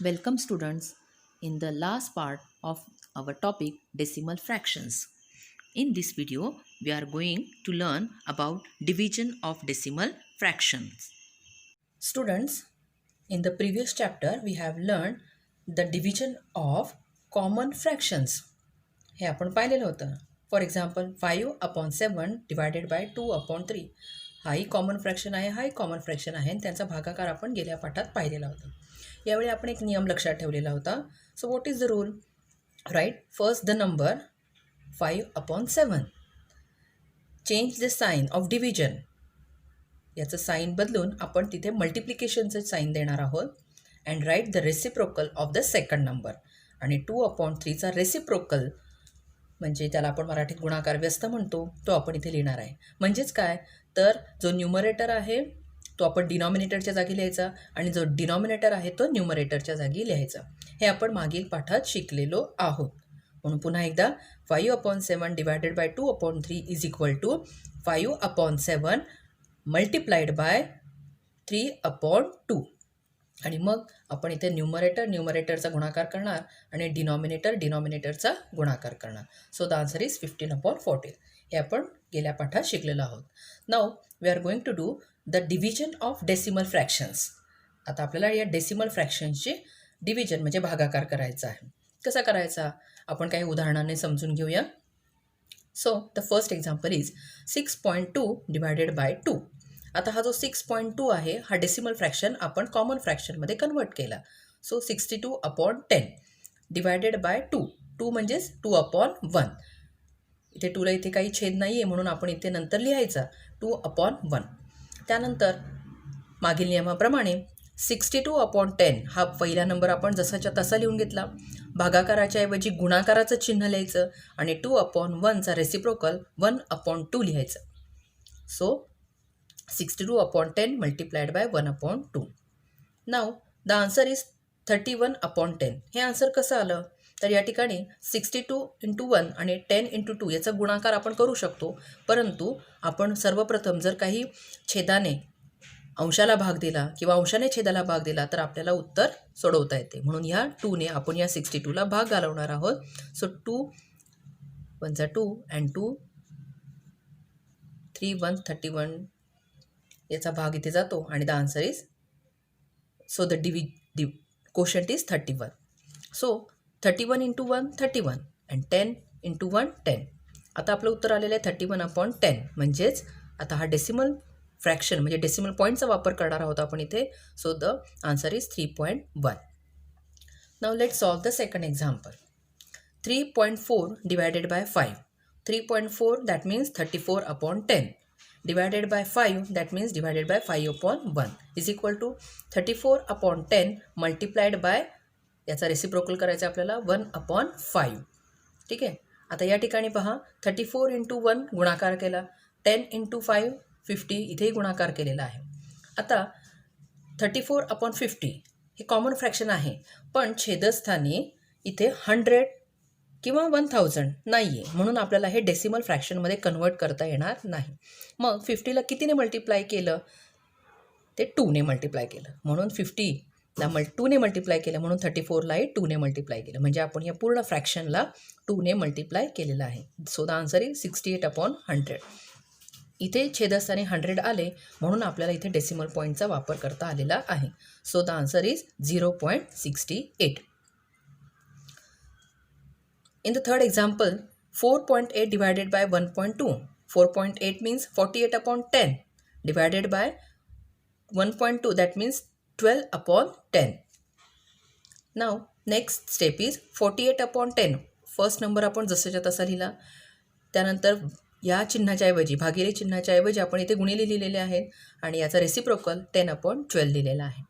Welcome students in the last part of our topic decimal fractions. In this video we are going to learn about division of decimal fractions. Students, in the previous chapter we have learned the division of common fractions. हे आपण पाहिलेलं होतं. For example 5/7 divided by 2/3 हाही common fraction आहे, हाही common fraction आहे आणि त्यांचा भागाकार आपण गेल्या पाठात पाहिलेला होता. यावेळी आपण एक नियम लक्षात ठेवलेला होता. So what is the rule? Write first the number 5/7. Change the sign of division. याचं साईन बदलून आपण तिथे मल्टिप्लिकेशनचं साईन देणार आहोत. And write the reciprocal of the second number. आणि 2/3चा रेसिप्रोकल म्हणजे त्याला आपण मराठीत गुणाकार व्यस्त म्हणतो, तो आपण इथे लिहिणार आहे. म्हणजेच काय, तर जो न्यूमरेटर आहे तो आपण डिनॉमिनेटरच्या जागी लिहायचा आणि जो डिनॉमिनेटर आहे तो न्यूमरेटरच्या जागी लिहायचा. हे आपण मागील पाठात शिकलेलो आहोत. म्हणून पुन्हा एकदा 5/7 divided by 2/3 is equal to 5/7 multiplied by 3/2. आणि मग आपण इथे न्यूमरेटरचा गुणाकार करणार आणि डिनॉमिनेटरचा गुणाकार करणार. So the answer is 15/14. हे आपण गेल्या पाठात शिकलेलो आहोत. Now we are going to do the division of decimal fractions. आता आपल्याला या डेसिमल फ्रॅक्शन्सचे डिव्हिजन म्हणजे भागाकार करायचा आहे. कसा करायचा आपण काही उदाहरणाने समजून घेऊया. So the first example is 6.2 divided by 2. आता हा जो 6.2 आहे हा डेसिमल फ्रॅक्शन आपण कॉमन फ्रॅक्शनमध्ये कन्वर्ट केला. So 62/10 divided by 2. 2 म्हणजेच 2/1. इथे 2ला इथे काही छेद नाही आहे म्हणून आपण इथे नंतर लिहायचा 2/1. त्यानंतर मागील नियमाप्रमाणे 62/10 हा पहिला नंबर आपण जसाच्या तसा लिहून घेतला. भागाकाराच्या ऐवजी गुणाकाराचं चिन्ह लिहायचं आणि 2/1चा रेसिप्रोकल 1/2 लिहायचं. So 62/10 multiplied by 1/2. Now the answer is 31/10. हे आन्सर कसं आलं तर या ठिकाणी 62 × 1 आणि 10 × 2 याचा गुणाकार आपण करू शकतो. परंतु आपण सर्वप्रथम जर काही छेदाने अंशाला भाग दिला किंवा अंशाने छेदाला भाग दिला तर आपल्याला उत्तर सोडवता येते. म्हणून ह्या 2ने आपण या 62ला भाग घालवणार आहोत. सो 2 1 2 अँड 2 3 1 31 याचा भाग इथे जातो आणि the answer is so the quotient is 31. So 31 × 1 31 and 10 × 1 10. आता आपलं उत्तर आलेलं आहे 31/10. म्हणजेच आता हा डेसिमल फ्रॅक्शन म्हणजे डेसिमल पॉईंटचा वापर करणार आहोत आपण इथे. So the answer is 3.1. Now let solve the second example. 3.4 divided by 5. 3.4 that means 34/10. divided by 5 that means divided by 5/1 is equal to 34/10 multiplied by याचा रेसिप्रोकल करायचा आपल्याला 1/5. ठीक आहे. आता या ठिकाणी पहा 34 × 1 गुणाकार केला, 10 × 5 50 इथेही गुणाकार केलेला आहे. आता 34/50 हे कॉमन फ्रॅक्शन आहे पण छेदस्थानी इथे 100 किंवा 1000 नाही आहे म्हणून आपल्याला हे डेसिमल फ्रॅक्शनमध्ये कन्वर्ट करता येणार नाही. मग 50ला कितीने मल्टिप्लाय केलं ते 2ने मल्टिप्लाय केलं म्हणून 50ला 2ने मल्टिप्लाय केलं म्हणून 34लाही 2ने मल्टिप्लाय केलं म्हणजे आपण या पूर्ण फ्रॅक्शनला 2ने मल्टिप्लाय केलेलं आहे. So the answer is 68/100. इथे छेदस्थानी 100 आले म्हणून आपल्याला इथे डेसिमल पॉईंटचा वापर करता आलेला आहे. So the answer is 0.68. In the third example, 4.8 divided by 1.2. 4.8 means 48/10 divided by 1.2 that means 12/10. Now next step is 48/10. First number आपण जसाच्या तसा लिहिला. त्यानंतर या चिन्हाच्या ऐवजी भागिले चिन्हाच्या ऐवजी आपण इथे गुणिले लिहिलेले आहेत आणि याचा रेसिप्रोकल 10/12 लिहिलेला आहे.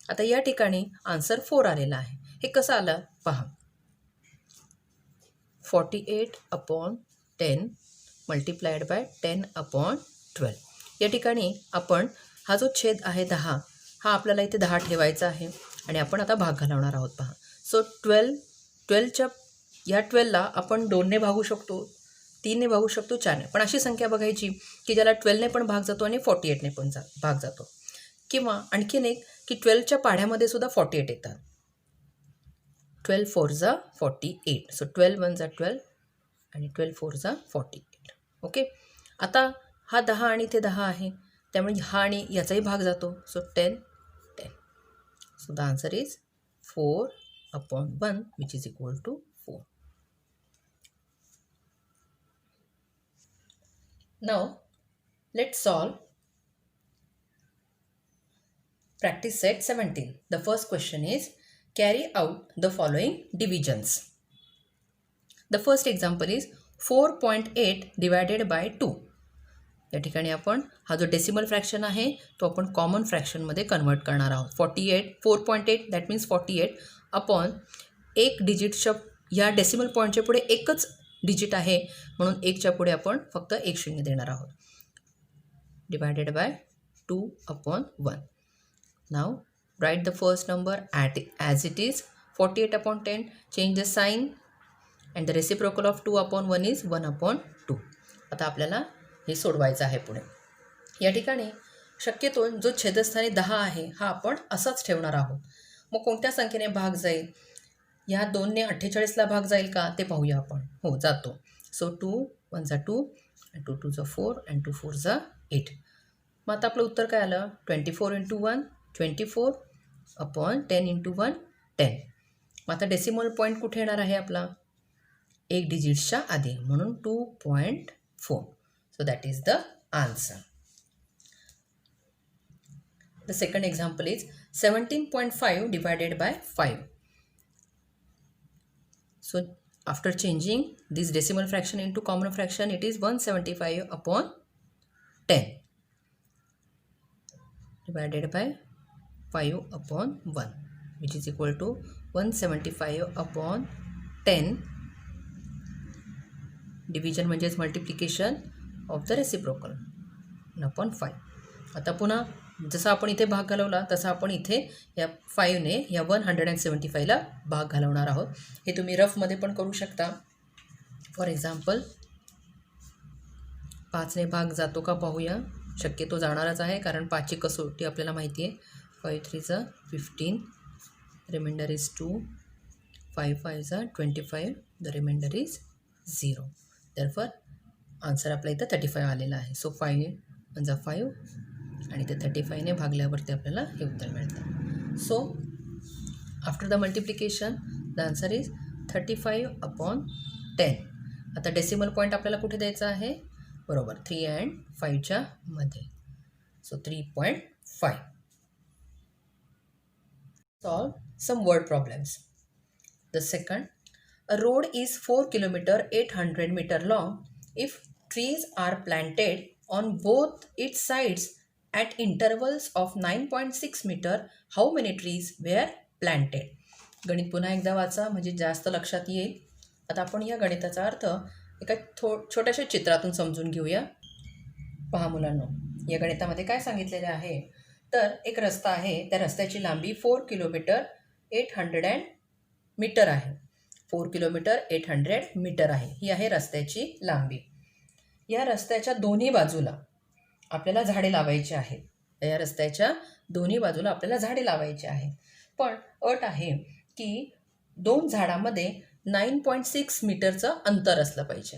आता या ठिकाणी आन्सर 4 आलेला आहे. हे कसं आलं पहा. 48/10 मल्टिप्लाइड बाय 10/12. या ठिकाणी आपण हा जो छेद आहे 10 हा आपल्याला इथे 10 ठेवायचा आहे आणि आपण आता भाग घालवणार आहोत पहा. सो 12च्या या 12ला आपण 2ने भागू शकतो, 3ने भागू शकतो, 4ने. पण अशी संख्या बघायची की ज्याला 12ने पण भाग जातो आणि 48ने पण भाग जातो. किंवा आणखीन एक की 12च्या पाढ्यामध्ये सुद्धा 48 येतात. 12 4 जा 48. सो 12 1 जा 12 आणि 12 4 जा 48. ओके. आता हा 10 आणि इथे 10 आहे, त्यामुळे हा आणि याचाही भाग जातो. So 10 10. So the answer is 4/1 which is equal to 4. Now let's solve practice set 17. The first question is carry out the following divisions. The first example is 4.8 divided by 2. या ठिकाणी आपण हा जो डेसिमल फ्रॅक्शन आहे तो आपण common फ्रॅक्शनमध्ये convert करणार आहोत. 4.8 दॅट मीन्स 48 अपॉन एक डिजिटच्या या डेसिमल पॉईंटच्या पुढे एकच डिजिट आहे म्हणून एकच्या पुढे आपण फक्त एक शून्य देणार आहोत. Divided by 2/1. Now write the first number as it is 48/10. Change the sign and the reciprocal of 2/1 is 1/2. आता आपल्याला हे सोडवायचं आहे पुढे. या ठिकाणी शक्यतो जो छेदस्थानी 10 आहे हा आपण असाच ठेवणार आहोत. मग कोणत्या संख्येने भाग जाईल? या 2ने 48ला भाग जाईल का ते पाहूया आपण. हो, जातो. सो 2 1 जा 2 and 2 2 जा 4 and 2 4 जा 8. मग आता आपलं उत्तर काय आलं? 24 × 1 24/10 × 1 10. मग आता डेसिमल पॉईंट कुठे येणार आहे आपला? एक डिजिट्सच्या आधी, म्हणून 2.4. So that is the answer. The second example is 17.5 divided by 5. So after changing this decimal fraction into common fraction, it is 175/10 divided by 5/1, which is equal to 175/10. Division म्हणजेच multiplication of the reciprocal upon 5. आता पुन्हा जसा आपण इथे भाग घालवला तसा आपण इथे या 5ने या 175ला भाग घालवणार आहोत. हे तुम्ही रफमध्ये पण करू शकता. फॉर एक्झाम्पल 5ने भाग जातो का पाहूया. शक्यतो जाणारच आहे कारण 5ची कसोटी आपल्याला माहिती आहे. 5 3 जा 15, रिमाइंडर इज 2. 5 5 जा 25, the remainder is 0. Therefore answer आपल्या इथं 35 आलेला आहे. सो 5 1 जा 5 आणि ते 35ने भागल्यावरती आपल्याला हे उत्तर मिळतं. So after the multiplication the answer is 35/10. आता डेसिमल पॉईंट आपल्याला कुठे द्यायचा आहे? बरोबर 3 and 5च्या मध्ये. So 3.5. Solve some word problems. The second, a road is 4 km 800 meter long. If trees are planted on both its sides at intervals of 9.6 meter, how many trees were planted? गणित पुन्हा एकदा वाचा म्हणजे जास्त लक्षात येईल. आता आपण या गणिताचा अर्थ एका छोट्याशा चित्रातून समजून घेऊया. पहा मुलांनो, या गणितामध्ये काय सांगितलेले आहे तर एक रस्ता आहे. त्या रस्त्याची लांबी 4 किलोमीटर 800 मीटर आहे. 4 किलोमीटर 800 मीटर आहे. ही आहे रस्त्याची लांबी. या रस्त्याच्या दोन्ही बाजूला आपल्याला झाडे लावायची आहेत. या रस्त्याच्या दोन्ही बाजूला आपल्याला झाडे लावायची आहेत. पण अट आहे की 2 झाडामध्ये 9.6 मीटरचं अंतर असलं पाहिजे.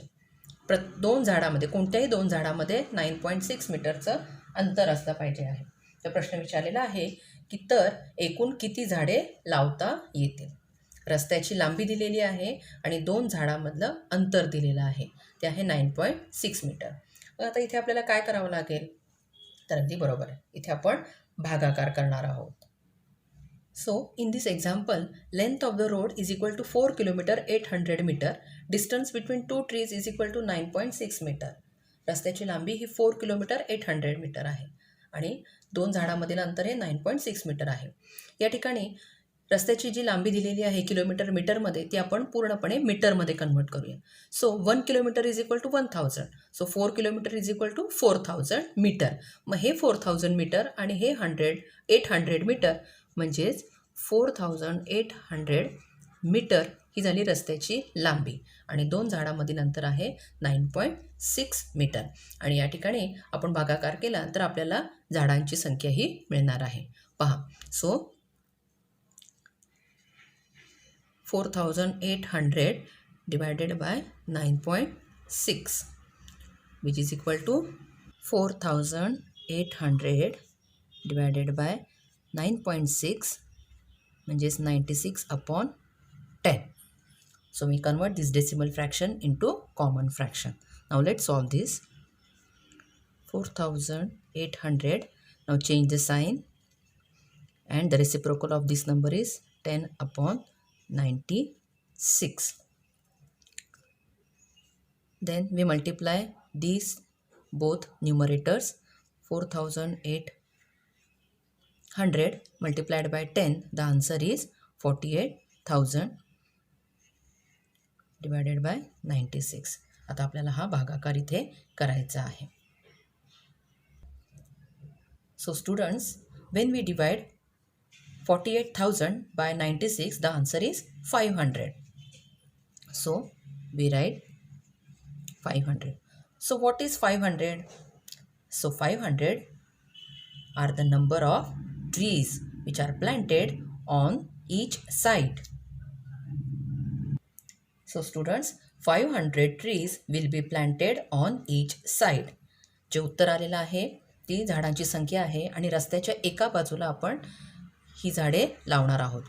2 झाडामध्ये कोणत्याही 2 झाडामध्ये 9.6 मीटरचं अंतर असलं पाहिजे आहे. तर प्रश्न विचारलेला आहे की तर एकूण किती झाडे लावता येतील. रस्त्याची लांबी दिलेली आहे आणि 2 झाडामधलं अंतर दिलेलं आहे. ते आहे 9.6 मीटर. आता इथे आपल्याला काय करावं लागेल तर अगदी बरोबर आहे. इथे आपण भागाकार करणार आहोत. So in this example length of the road is equal to 4 kilometre 800 metre. Distance between 2 trees is equal to 9.6 metre. रस्त्याची लांबी ही 4 किलोमीटर 800 मीटर आहे आणि 2 झाडामधील अंतर हे 9.6 मीटर आहे. या ठिकाणी रस्त्याची जी लांबी दिलेली आहे किलोमीटर मीटरमध्ये ती आपण पूर्णपणे मीटरमध्ये कन्वर्ट करूया. So 1 kilometre is equal to 1000. So 4 kilometre is equal to 4000 metre. मग हे 4000 मीटर आणि हे 800 मीटर म्हणजेच 4800 मीटर ही झाली रस्त्याची लांबी आणि 2 झाडामधील अंतर आहे 9.6 मीटर. आणि या ठिकाणी आपण भागाकार केला तर आपल्याला झाडांची संख्याही मिळणार आहे. पहा, so 4800 divided by 9.6, which is equal to 4800 divided by 9.6, म्हणजेच 96/10. So we convert this decimal fraction into common fraction. Now let's solve this. 4800. Now change the sign, and the reciprocal of this number is 10/96. Then we multiply these both numerators. 4800 multiplied by 10, the answer is 48,000 divided by 96. आता आपल्याला हा भागाकार इथे करायचा आहे. So students, when we divide 48,000 by 96, the answer is 500. So we write 500. So what is 500? So 500 are the number of trees which are planted on each side. So students, 500 trees will be planted on each side. जे उत्तर आलेलं आहे ती झाडांची संख्या आहे आणि रस्त्याच्या एका बाजूला आपण ही झाडे लावणार आहोत.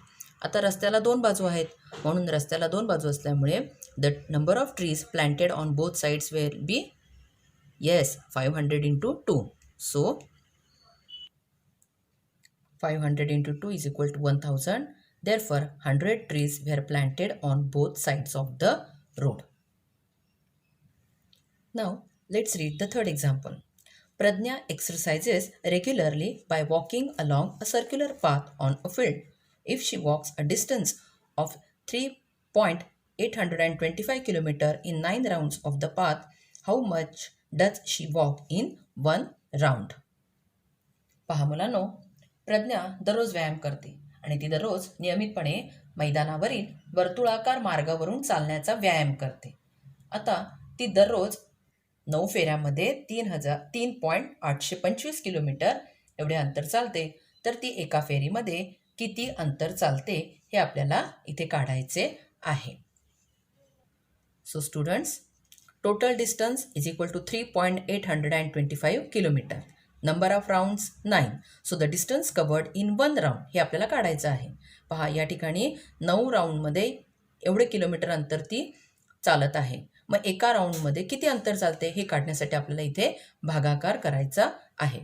आता रस्त्याला दोन बाजू आहेत, म्हणून रस्त्याला दोन बाजू असल्यामुळे the number of trees planted on both sides will be 500 into 2. So 500 into 2 is equal to 1000. Therefore 100 trees were planted on both sides of the road. Now let's read the third example. Pradnya exercises regularly by walking along a circular path on a field. If she walks a distance of 3.825 km in 9 rounds of the path, how much does she walk in 1 round? पहा मुलांनो, प्रज्ञा दररोज व्यायाम करते आणि ती दररोज नियमितपणे मैदानावरील वर्तुळाकार मार्गावरून चालण्याचा व्यायाम करते. आता ती दररोज 9 फेऱ्यामध्ये 3.825 किलोमीटर एवढे अंतर चालते. तर ती एका फेरीमध्ये किती अंतर चालते हे आपल्याला इथे काढायचे आहे. So students, total distance is equal to 3.825 kilometre. Number of rounds 9. So the distance covered in 1 round हे आपल्याला काढायचं आहे. पहा, या ठिकाणी 9 राऊंडमध्ये एवढे किलोमीटर अंतर ती चालत आहे. मग एका राऊंडमध्ये किती अंतर चालते हे काढण्यासाठी आपल्याला इथे भागाकार करायचा आहे.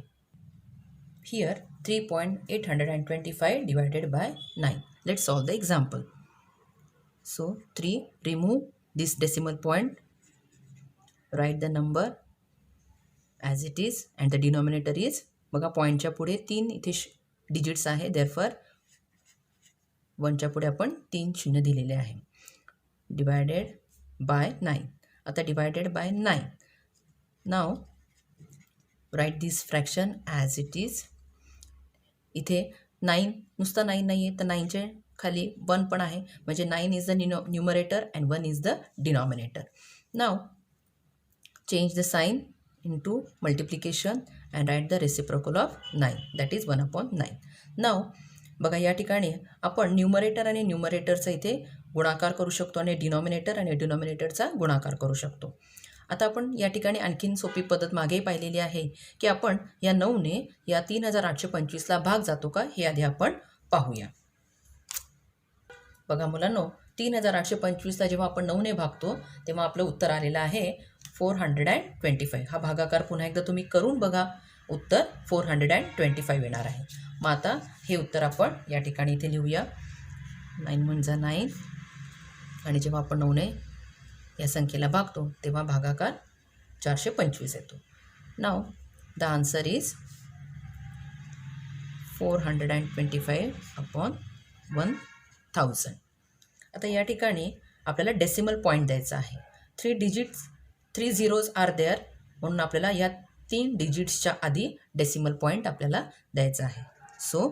Here 3.825 divided by 9. Let's solve the example. So 3, remove this decimal point, write the number as it is and the denominator is, बघा पॉईंटच्या पुढे 3 इथे डिजिट्स आहे, therefore 1च्या पुढे आपण 3 शून्य दिलेले आहे. Divided by 9. आता divided by 9. Now write this fraction as it is. इथे 9 नुसता 9 नाही आहे, तर 9च्या खाली 1 पण आहे, म्हणजे 9 is the numerator and 1 is the denominator. Now change the sign into multiplication and write the reciprocal of 9, that is 1/9. नाव बघा, या ठिकाणी आपण न्यूमरेटर आणि न्यूमरेटरचा इथे गुणाकार करू शकतो आणि डिनॉमिनेटर आणि डिनॉमिनेटरचा गुणाकार करू शकतो. आता आपण या ठिकाणी आणखीन सोपी पद्धत मागेही पाहिलेली आहे की आपण या 9ने या 3825ला भाग जातो का हे आधी आपण पाहूया. बघा मुलांनो, 3825ला जेव्हा आपण 9ने भागतो तेव्हा आपलं उत्तर आलेलं आहे 425. हा भागाकार पुन्हा एकदा तुम्ही करून बघा, उत्तर 425 येणार आहे. मग आता हे उत्तर आपण या ठिकाणी इथे लिहूया. 9 म्हणजे 9 आणि जेव्हा आपण 9ने या संख्येला भागतो तेव्हा भागाकार 425 येतो. नाव द आन्सर इज 425/1000. आता या ठिकाणी आपल्याला डेसिमल पॉईंट द्यायचा आहे. 3 zeros आर देअर, म्हणून आपल्याला या 3 डिजिट्सच्या आधी डेसिमल पॉईंट आपल्याला द्यायचा आहे. सो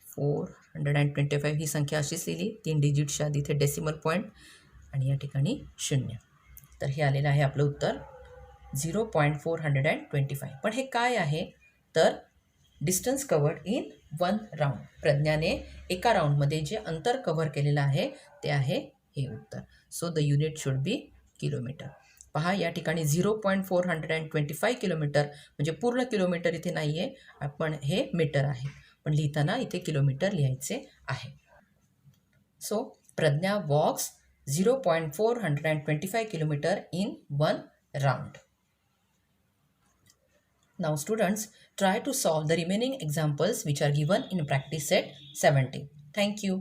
425 ही संख्या अशीच लिहिली, 3 डिजिट्सच्या आधी इथे डेसिमल पॉईंट आणि या ठिकाणी 0. तर हे आलेलं आहे आपलं उत्तर 0.425. पण हे काय आहे तर डिस्टन्स कवर्ड इन 1 राऊंड. प्रज्ञाने एका राऊंडमध्ये जे अंतर कव्हर केलेलं आहे ते आहे हे उत्तर. So the unit should be kilometre. पहा या ठिकाणी 0.425 किलोमीटर म्हणजे पूर्ण किलोमीटर इथे नाही आहे, आपण हे मीटर आहे, पण लिहिताना इथे किलोमीटर लिहायचे आहे. So Pragya walks 0.425 kilometer in 1 round. Now students, try to solve the remaining examples which are given in practice set 70. Thank you.